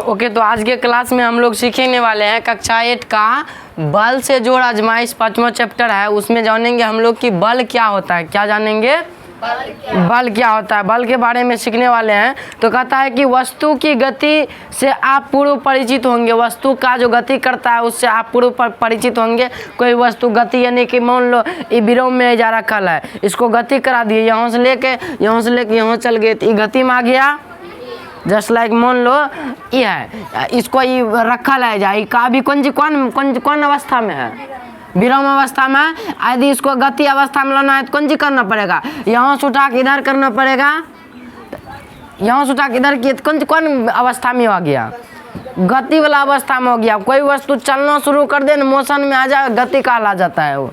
Okay, तो आज के क्लास में हम लोग सीखने वाले हैं कक्षा 8 का बल से जोड़ आजमाइश 5वां चैप्टर है। उसमें जानेंगे हम लोग कि बल क्या होता है। क्या जानेंगे? बल क्या होता है, बल के बारे में सीखने वाले हैं। तो कहता है कि वस्तु की गति से आप पूर्व परिचित होंगे। वस्तु का जो गति करता है उससे आप पूर्व परिचित होंगे। कोई वस्तु गति यानी कि मान लो ये विरोम में जा रखल है, इसको गति करा दिए, यहाँ से लेके यहाँ चल गए तो ये गति में आ गया। जस्ट लाइक मान लो ये है, इसको ये रखल है जाए का भी कौन अवस्था में है, विराम अवस्था में। यदि इसको गति अवस्था में लाना है तो कौन चीज करना पड़ेगा, यहाँ से उठा के इधर करना पड़ेगा, यहाँ से उठा के इधर किए तो कौन अवस्था में आ गया, गति वाला अवस्था में हो गया। कोई वस्तु चलना शुरू कर दे, मोशन में आ जाए, गति कहला जाता है, वो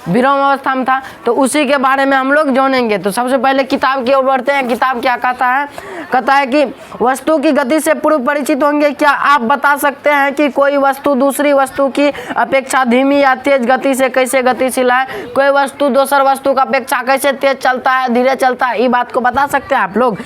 विराम अवस्था में था। तो उसी के बारे में हम लोग जानेंगे। तो सबसे पहले किताब की ओर बढ़ते हैं। किताब क्या कहता है? कहता है कि वस्तु की गति से पूर्व परिचित होंगे। क्या आप बता सकते हैं कि कोई वस्तु दूसरी वस्तु की अपेक्षा धीमी या तेज गति से कैसे गतिशील है? कोई वस्तु दूसर वस्तु की अपेक्षा कैसे तेज चलता है, धीरे चलता है, ये बात को बता सकते हैं आप लोग?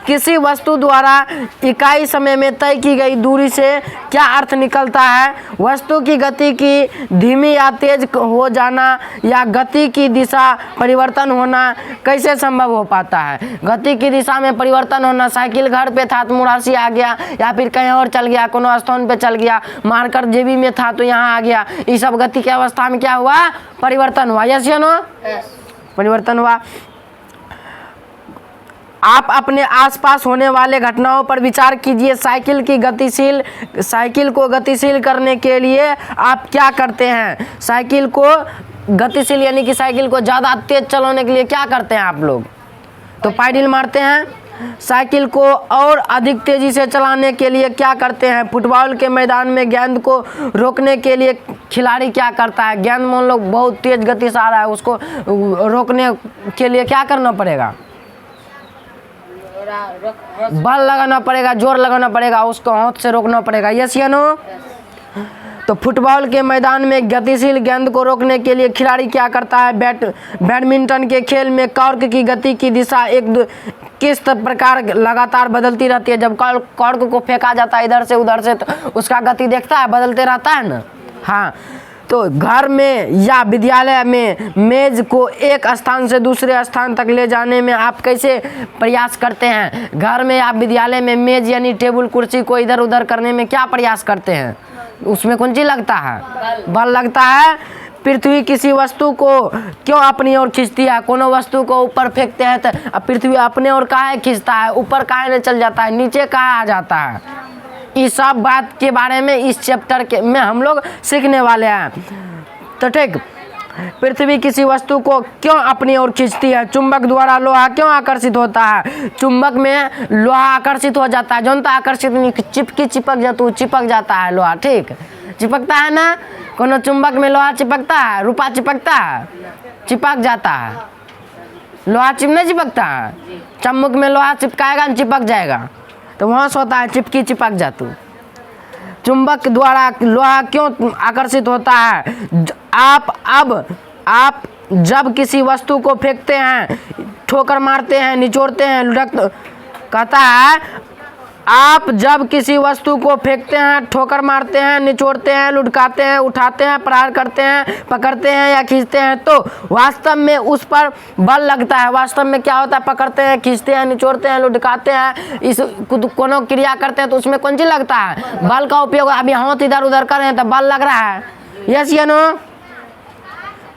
किसी वस्तु द्वारा इकाई समय में तय की गई दूरी से क्या अर्थ निकलता है? वस्तु की गति की धीमी या तेज हो जाना या गति की दिशा परिवर्तन होना कैसे संभव हो पाता है? गति की दिशा में परिवर्तन होना, साइकिल घर पे था तो मुरासी आ गया, या फिर कहीं और चल गया, कोनो स्थान पे चल गया, मारकर जेबी में था तो यहाँ आ गया। ये सब गति की अवस्था में क्या हुआ? परिवर्तन हुआ। यस या नो? परिवर्तन हुआ। आप अपने आसपास होने वाले घटनाओं पर विचार कीजिए। साइकिल को गतिशील करने के लिए आप क्या करते हैं? साइकिल को गतिशील यानी कि साइकिल को ज़्यादा तेज चलाने के लिए क्या करते हैं आप लोग? तो पैडल मारते हैं। साइकिल को और अधिक तेजी से चलाने के लिए क्या करते हैं? फुटबॉल के मैदान में गेंद को रोकने के लिए खिलाड़ी क्या करता है? गेंद मान लो बहुत तेज गति से आ रहा है, उसको रोकने के लिए क्या करना पड़ेगा? बल लगाना पड़ेगा, जोर लगाना पड़ेगा, उसको हाथ से रोकना पड़ेगा। यस या नो? तो फुटबॉल के मैदान में गतिशील गेंद को रोकने के लिए खिलाड़ी क्या करता है? बैडमिंटन के खेल में कॉर्क की गति की दिशा किस प्रकार लगातार बदलती रहती है? जब कॉर्क को फेंका जाता है इधर से उधर से तो उसका गति देखता है, बदलते रहता है ना। हाँ, तो घर में या विद्यालय में मेज को एक स्थान से दूसरे स्थान तक ले जाने में आप कैसे प्रयास करते हैं? घर में या विद्यालय में मेज यानी टेबल कुर्सी को इधर उधर करने में क्या प्रयास करते हैं? उसमें कौन चीज लगता है? बल लगता है। पृथ्वी किसी वस्तु को क्यों अपनी ओर खींचती है? कोनो वस्तु को ऊपर फेंकते हैं तो पृथ्वी अपने ओर काहे खींचता है? ऊपर काहे नहीं चल जाता है, नीचे काहे आ जाता है? इस सब बात के बारे में इस चैप्टर के में हम लोग सीखने वाले हैं। तो ठीक, पृथ्वी किसी वस्तु को क्यों अपनी ओर खींचती है? चुंबक द्वारा लोहा क्यों आकर्षित होता है? चुंबक में लोहा आकर्षित हो जाता है, जनता आकर्षित नहीं, चिपक जाता है लोहा। ठीक, चिपकता है ना? कोनो चुंबक में लोहा चिपकता है, रुपा चिपकता है, चिपक जाता है। लोहा नहीं चिपकता है, चम्मक में लोहा चिपकाएगा, चिपक जाएगा, तो वहाँ से होता है चिपक जातू। चुंबक द्वारा लोहा क्यों आकर्षित होता है? आप जब किसी वस्तु को फेंकते हैं, ठोकर मारते हैं, निचोड़ते हैं, कहता है आप जब किसी वस्तु को फेंकते हैं, ठोकर मारते हैं, निचोड़ते हैं, लुढ़काते हैं, उठाते हैं, प्रहार करते हैं, पकड़ते हैं या खींचते हैं तो वास्तव में उस पर बल लगता है। वास्तव में क्या होता है? पकड़ते हैं, खींचते हैं, निचोड़ते हैं, लुढ़काते हैं, इस कोनो क्रिया करते हैं तो उसमें कौन चीज लगता है? बल का उपयोग। अभी हाथ इधर उधर कर रहे हैं तो बल लग रहा है। यस या नो?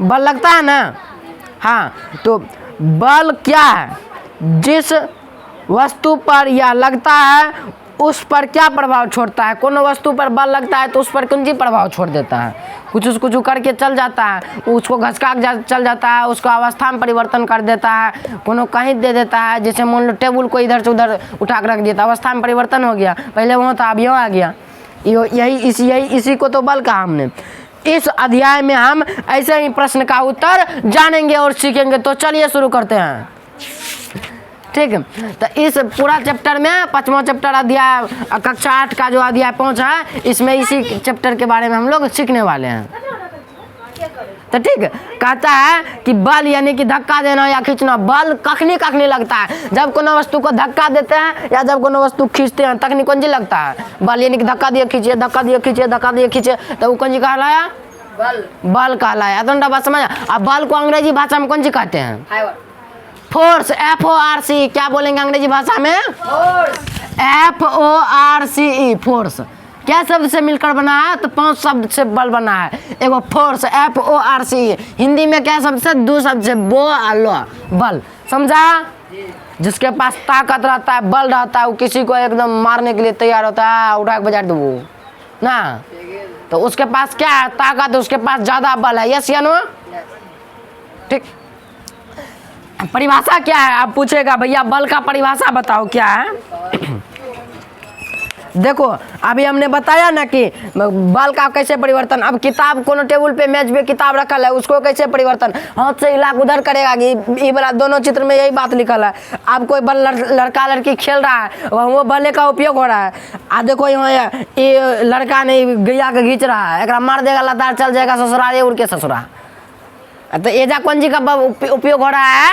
बल लगता है ना। हाँ, तो बल क्या है? जिस वस्तु पर यह लगता है उस पर क्या प्रभाव छोड़ता है? कोनो वस्तु पर बल लगता है तो उस पर कौन सी प्रभाव छोड़ देता है? कुछ करके चल जाता है, उसको घसका चल जाता है, उसको अवस्था में परिवर्तन कर देता है, कोनो कहीं दे देता है। जैसे मान लो टेबल को इधर से उधर उठा कर रख दिया, अवस्था में परिवर्तन हो गया, पहले वहाँ था अब यहाँ आ गया। इसी को तो बल कहा हमने। इस अध्याय में हम ऐसे ही प्रश्न का उत्तर जानेंगे और सीखेंगे। तो चलिए शुरू करते हैं। ठीक है, तो इस पूरा चैप्टर में 5वां चैप्टर अध्याय कक्षा 8 का जो अध्याय 5 है, इसमें इसी चैप्टर के बारे में हम लोग सीखने वाले हैं। तो ठीक कहता है कि बल यानी कि धक्का देना या खींचना। बल कखनी कखनी लगता है, जब कोनो वस्तु को धक्का देते हैं या जब कोनो वस्तु खींचते हैं तखनी कौन चीज लगता है? बल यानी कि धक्का दिए खींचे, धक्का दिए खींचे, धक्का दिए खींचे, तो वो कौन चीज कहलाया? बल कहलाया। तो बात समझ। अब बल को अंग्रेजी भाषा में कौन चीज कहते हैं? Force, FORC। क्या बोलेंगे अंग्रेजी भाषा में? FORCE, force. क्या शब्द से मिलकर बना है? तो 5 शब्द से बल बना है। एगो फोर्स FORCE, हिंदी में क्या शब्द से? 2 शब्द से, बो और लो, बल। समझा? जिसके पास ताकत रहता है, बल रहता है, वो किसी को एकदम मारने के लिए तैयार होता है, उठा के बजा दो ना, तो उसके पास क्या है? ताकत, उसके पास ज्यादा बल है। यस या नो? ठीक। परिभाषा क्या है? आप पूछेगा भैया बल का परिभाषा बताओ क्या है? देखो अभी हमने बताया ना कि बल का कैसे परिवर्तन। अब किताब कोनो टेबल पे मेज पे किताब रखल है, उसको कैसे परिवर्तन? हाथ से हिला उधर करेगा कि ये वाला, दोनों चित्र में यही बात लिखल है। अब कोई बल लड़का लड़की खेल रहा है, वो बल का उपयोग हो रहा है। देखो यहाँ ये लड़का ने गैया के खींच रहा है, एक मार देगा लतार, चल जाएगा ससुराल, उड़ के ससुरा। तो एजा कौन जी का उपयोग हो रहा है?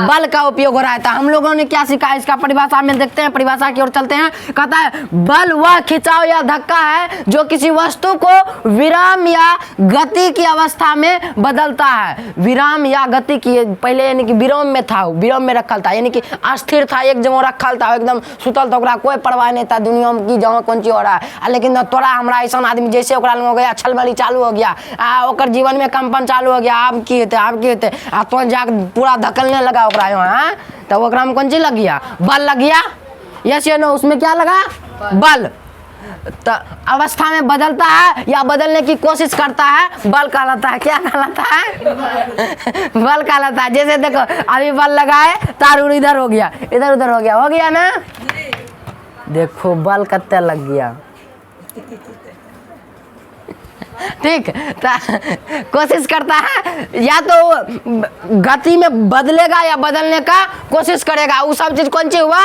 बल का उपयोग हो रहा है। तो हम लोगों ने क्या सीखा इसका परिभाषा में? देखते हैं, परिभाषा की ओर चलते हैं। कहता है बल वह खिंचाव या धक्का है जो किसी वस्तु को विराम या गति की अवस्था में बदलता है। विराम या गति की, पहले यानी कि विराम में था, विराम में रखल था, यानी कि अस्थिर था, एक जगह रखल था, एकदम सुतल था, ओकरा कोई परवाह नहीं था दुनिया में की जहाँ कौन चीज हो रहा है। लेकिन तोरा हमरा ऐसा आदमी जैसे ओकरा हो गया, छलबली चालू हो गया, ओकर जीवन में कंपन चालू हो गया, आप की होते तो जाके पूरा धकलने लगा ओकरा यहाँ, तो ओकरा में कौन चीज लग गया? बल लग गया। यस या नो? उसमें क्या लगा? बल। तो अवस्था में बदलता है या बदलने की कोशिश करता है, बल कहलाता है। क्या कहलाता है? बल कहलाता है। जैसे देखो अभी बल लगा है, तार इधर हो गया, इधर उधर हो गया ना। देखो बल कत्ते लग गया। ठीक, कोशिश करता है या तो गति में बदलेगा या बदलने का कोशिश करेगा, वो सब चीज कौन चीज हुआ?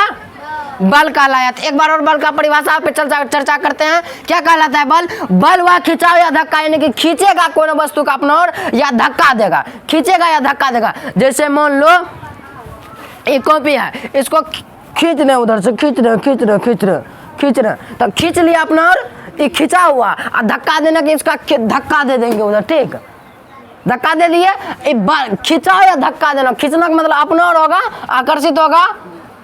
बल कहलाया। एक बार और बल का परिभाषा पे चर्चा करते हैं। क्या कहलाता है बल? बल वह खिंचाव या धक्का, यानी कि खींचेगा कोई वस्तु का अपना ओर या धक्का देगा, खींचेगा या धक्का देगा। जैसे मान लो एक कॉपी है, इसको खींच रहे, उधर से खींच रहे, तो खींच लिया अपना ओर, ये खिंचा हुआ, और धक्का देने के इसका धक्का दे देंगे उधर। ठीक, धक्का दे दिए, खिंचाओ या धक्का देना। खींचना का मतलब अपना ओर होगा, आकर्षित होगा,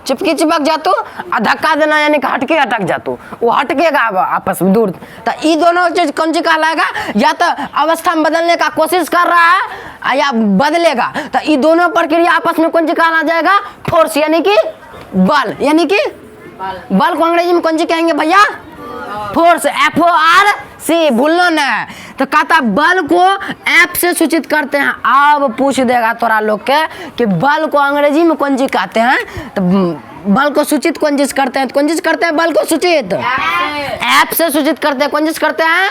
चिपक जातू, और धक्का देना यानी कि हटक जातू, वो हटकेगा आपस में दूर। तो ये दोनों चीज कौन सी कहलाएगा? या तो अवस्था में बदलने का कोशिश कर रहा है या बदलेगा, तो ये दोनों प्रक्रिया आपस में कौन सी कहला जाएगा? फोर्स, यानी कि बल। यानी कि बल को अंग्रेजी में कौन सी कहेंगे भैया? फोर्स, FORC, भूलना न है। तो कहता बल को एफ से सूचित करते हैं। अब पूछ देगा तोरा लोग के कि बल को अंग्रेजी में कौन चीज कहते हैं? तो बल को सूचित कौन चीज करते हैं? कौन चीज करते हैं बल को सूचित? एफ से सूचित करते हैं। कौन चीज करते हैं?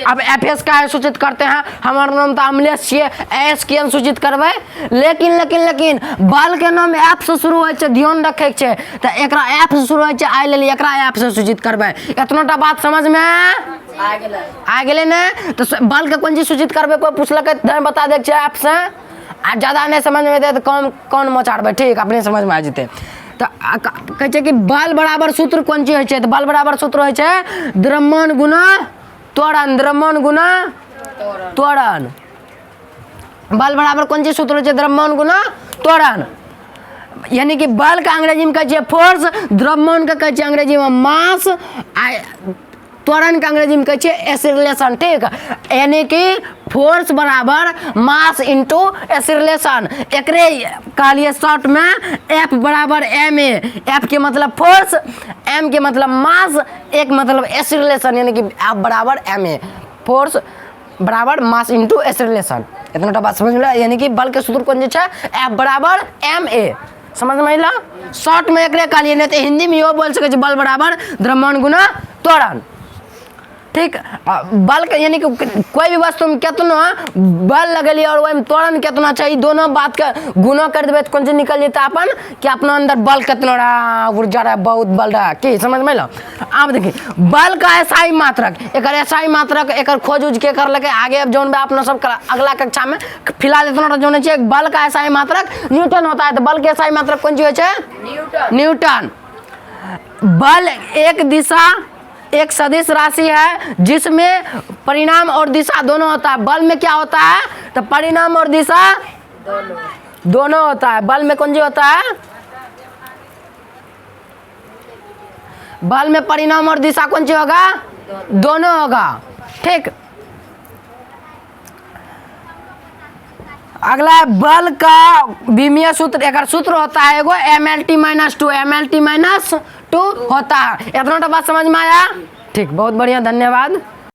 अब FS का सूचित करते हैं। हमारा नाम तो अमलेश छे, एस के सूचित करबे, लेकिन बल के नाम एफ से शुरू होय छै, ध्यान रखे के छै। तो एकरा एफ से शुरू होय छै, आइ लेली एकरा एफ से सूचित करबे। इतनाटा बात समझ में आ गेले ने? तो बल के कौन चीज सूचित करबे? कोई पूछलक तो बता दे एफ से। आ ज्यादा नहीं समझ में दे तो कौन मचाड़बे। ठीक, अपने समझ में आ जेते। तो कहै छै कि बल बराबर सूत्र कौन चीज होइ छै? तो बल बराबर सूत्र होइ छै द्रव्यमान गुना त्वरण। द्रव्यमान गुना त्वरण। बल बराबर कौन चीज सूत्र होइ छै? द्रव्यमान गुना त्वरण। यानी कि बल का अंग्रेजी में कहै छै फोर्स, द्रव्यमान का कहै छै अंग्रेजी में मास, त्वरण का अंग्रेजी में कहै छै एक्सीलरेशन। ठीक, यानी कि फोर्स बराबर मास इंटू एक्सीलरेशन। एकरे कहलिए शॉर्ट में F बराबर ma। F के मतलब फोर्स, m के मतलब मास, एक मतलब एक्सीलरेशन, यानी कि F बराबर ma। फोर्स बराबर मास इंटू एक्सीलरेशन। इतना बात समझ में? यानी कि बल के सूत्र कौन छै? F बराबर ma। समझ में आइला? शॉर्ट में एकरे कहलिए, नहीं तो हिंदी में यो बोल सके बल बराबर द्रव्यमान गुना त्वरण। ठीक। बल यानी कि कोई भी वस्तु में कितना बल लगलिए और वही त्वरण कितना चाहिए, दोनों बात का गुना कर देवे तो कौन चीज निकल जेता अपन कि अपना अंदर बल कितना रहा, ऊर्जा रहा, बहुत बल रहा, कि समझ में लो। आप देखिए बल का एसआई मात्रक, एक एसआई मात्रक एक खोज उज के कर लगे आगे। अब जोन अपना सब अगला कक्षा में फिलहाल इतना जो चाहिए, बल का एसआई मात्रक न्यूटन होता है। तो बल के एसआई मात्रक कौन चीज है? न्यूटन। बल एक सदिश राशि है जिसमें परिणाम और दिशा दोनों होता है। बल में क्या होता है? तो परिणाम और दिशा दोनों होता है। बल में कौन जी होता है? बल में परिणाम और दिशा कौन सी होगा? दोनों होगा। ठीक। अगला है बल का विमीय सूत्र। एक सूत्र होता है एगो MLT-2, MLT-2 होता है। इतना तो बात समझ में आया? ठीक, बहुत बढ़िया, धन्यवाद।